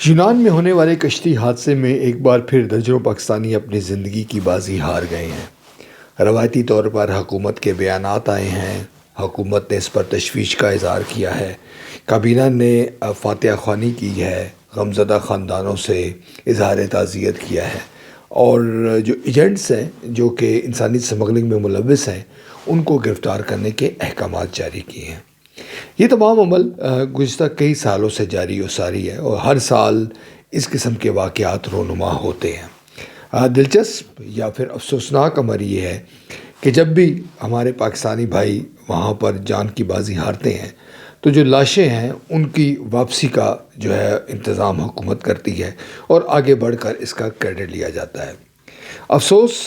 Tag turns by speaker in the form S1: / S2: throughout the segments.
S1: یونان میں ہونے والے کشتی حادثے میں ایک بار پھر درجنوں پاکستانی اپنی زندگی کی بازی ہار گئے ہیں۔ روایتی طور پر حکومت کے بیانات آئے ہیں، حکومت نے اس پر تشویش کا اظہار کیا ہے، کابینہ نے فاتحہ خوانی کی ہے، غمزدہ خاندانوں سے اظہار تعزیت کیا ہے، اور جو ایجنٹس ہیں جو کہ انسانی سمگلنگ میں ملوث ہیں ان کو گرفتار کرنے کے احکامات جاری کیے ہیں۔ یہ تمام عمل گزشتہ کئی سالوں سے جاری و ساری ہے اور ہر سال اس قسم کے واقعات رونما ہوتے ہیں۔ دلچسپ یا پھر افسوسناک امر یہ ہے کہ جب بھی ہمارے پاکستانی بھائی وہاں پر جان کی بازی ہارتے ہیں تو جو لاشیں ہیں ان کی واپسی کا جو ہے انتظام حکومت کرتی ہے اور آگے بڑھ کر اس کا کریڈٹ لیا جاتا ہے۔ افسوس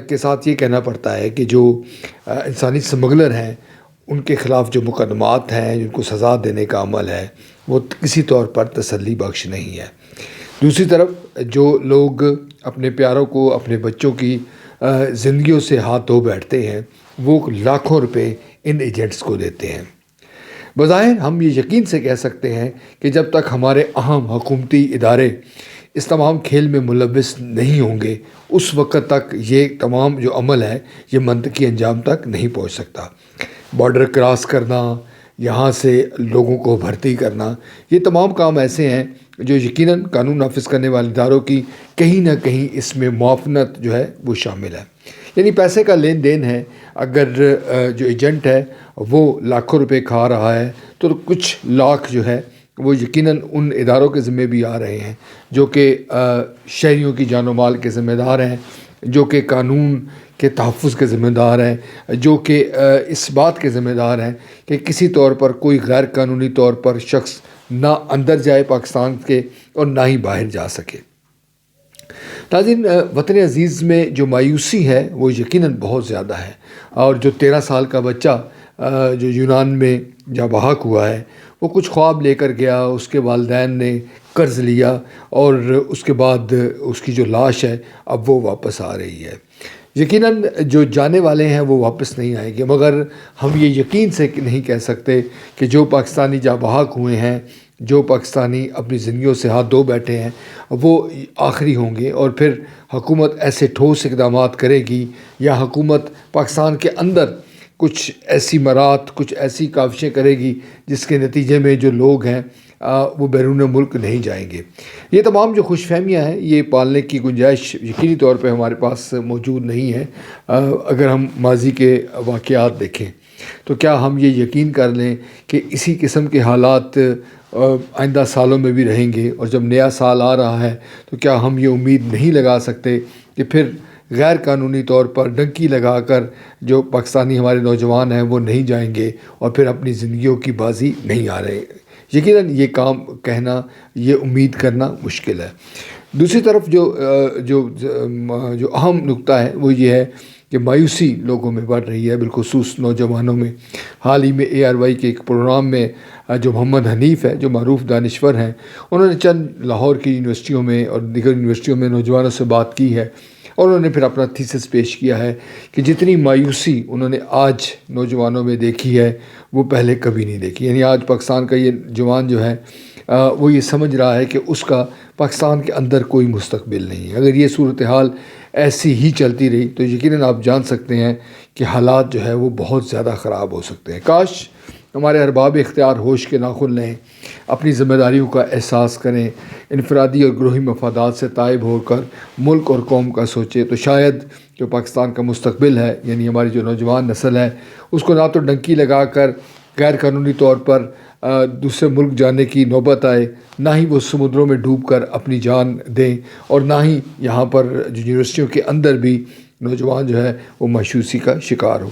S1: کے ساتھ یہ کہنا پڑتا ہے کہ جو انسانی سمگلر ہیں ان کے خلاف جو مقدمات ہیں جن کو سزا دینے کا عمل ہے وہ کسی طور پر تسلی بخش نہیں ہے۔ دوسری طرف جو لوگ اپنے پیاروں کو، اپنے بچوں کی زندگیوں سے ہاتھ دھو بیٹھتے ہیں وہ لاکھوں روپے ان ایجنٹس کو دیتے ہیں۔ بظاہر ہم یہ یقین سے کہہ سکتے ہیں کہ جب تک ہمارے اہم حکومتی ادارے اس تمام کھیل میں ملوث نہیں ہوں گے اس وقت تک یہ تمام جو عمل ہے یہ منطقی انجام تک نہیں پہنچ سکتا۔ بارڈر کراس کرنا، یہاں سے لوگوں کو بھرتی کرنا، یہ تمام کام ایسے ہیں جو یقیناً قانون نافذ کرنے والے اداروں کی کہیں نہ کہیں اس میں معاونت جو ہے وہ شامل ہے۔ یعنی پیسے کا لین دین ہے، اگر جو ایجنٹ ہے وہ لاکھوں روپے کھا رہا ہے تو کچھ لاکھ جو ہے وہ یقیناً ان اداروں کے ذمہ بھی آ رہے ہیں جو کہ شہریوں کی جان و مال کے ذمہ دار ہیں، جو کہ قانون کے تحفظ کے ذمہ دار ہیں، جو کہ اس بات کے ذمہ دار ہیں کہ کسی طور پر کوئی غیر قانونی طور پر شخص نہ اندر جائے پاکستان کے اور نہ ہی باہر جا سکے۔ ناظرین، وطن عزیز میں جو مایوسی ہے وہ یقیناً بہت زیادہ ہے، اور جو 13 سال کا بچہ جو یونان میں جاں بحق ہوا ہے وہ کچھ خواب لے کر گیا، اس کے والدین نے قرض لیا اور اس کے بعد اس کی جو لاش ہے اب وہ واپس آ رہی ہے۔ یقیناً جو جانے والے ہیں وہ واپس نہیں آئیں گے، مگر ہم یہ یقین سے نہیں کہہ سکتے کہ جو پاکستانی جاں بحق ہوئے ہیں، جو پاکستانی اپنی زندگیوں سے ہاتھ دھو بیٹھے ہیں وہ آخری ہوں گے، اور پھر حکومت ایسے ٹھوس اقدامات کرے گی یا حکومت پاکستان کے اندر کچھ ایسی مرات، کچھ ایسی کاوشیں کرے گی جس کے نتیجے میں جو لوگ ہیں وہ بیرون ملک نہیں جائیں گے۔ یہ تمام جو خوش فہمیاں ہیں یہ پالنے کی گنجائش یقینی طور پہ ہمارے پاس موجود نہیں ہے۔ اگر ہم ماضی کے واقعات دیکھیں تو کیا ہم یہ یقین کر لیں کہ اسی قسم کے حالات آئندہ سالوں میں بھی رہیں گے، اور جب نیا سال آ رہا ہے تو کیا ہم یہ امید نہیں لگا سکتے کہ پھر غیر قانونی طور پر ڈنکی لگا کر جو پاکستانی ہمارے نوجوان ہیں وہ نہیں جائیں گے اور پھر اپنی زندگیوں کی بازی نہیں آ رہے؟ یقیناً یہ کام کہنا، یہ امید کرنا مشکل ہے۔ دوسری طرف جو اہم نقطہ ہے وہ یہ ہے کہ مایوسی لوگوں میں بڑھ رہی ہے، بالخصوص نوجوانوں میں۔ حال ہی میں ARY کے ایک پروگرام میں جو محمد حنیف ہے جو معروف دانشور ہیں، انہوں نے چند لاہور کی یونیورسٹیوں میں اور دیگر یونیورسٹیوں میں نوجوانوں سے بات کی ہے، اور انہوں نے پھر اپنا تھیسس پیش کیا ہے کہ جتنی مایوسی انہوں نے آج نوجوانوں میں دیکھی ہے وہ پہلے کبھی نہیں دیکھی۔ یعنی آج پاکستان کا یہ جوان جو ہے وہ یہ سمجھ رہا ہے کہ اس کا پاکستان کے اندر کوئی مستقبل نہیں ہے۔ اگر یہ صورتحال ایسی ہی چلتی رہی تو یقیناً آپ جان سکتے ہیں کہ حالات جو ہے وہ بہت زیادہ خراب ہو سکتے ہیں۔ کاش ہمارے ارباب اختیار ہوش کے ناخن لیں، اپنی ذمہ داریوں کا احساس کریں، انفرادی اور گروہی مفادات سے تائب ہو کر ملک اور قوم کا سوچیں، تو شاید جو پاکستان کا مستقبل ہے، یعنی ہماری جو نوجوان نسل ہے، اس کو نہ تو ڈنکی لگا کر غیر قانونی طور پر دوسرے ملک جانے کی نوبت آئے، نہ ہی وہ سمندروں میں ڈوب کر اپنی جان دیں، اور نہ ہی یہاں پر جو یونیورسٹیوں کے اندر بھی نوجوان جو ہے وہ مایوسی کا شکار ہو۔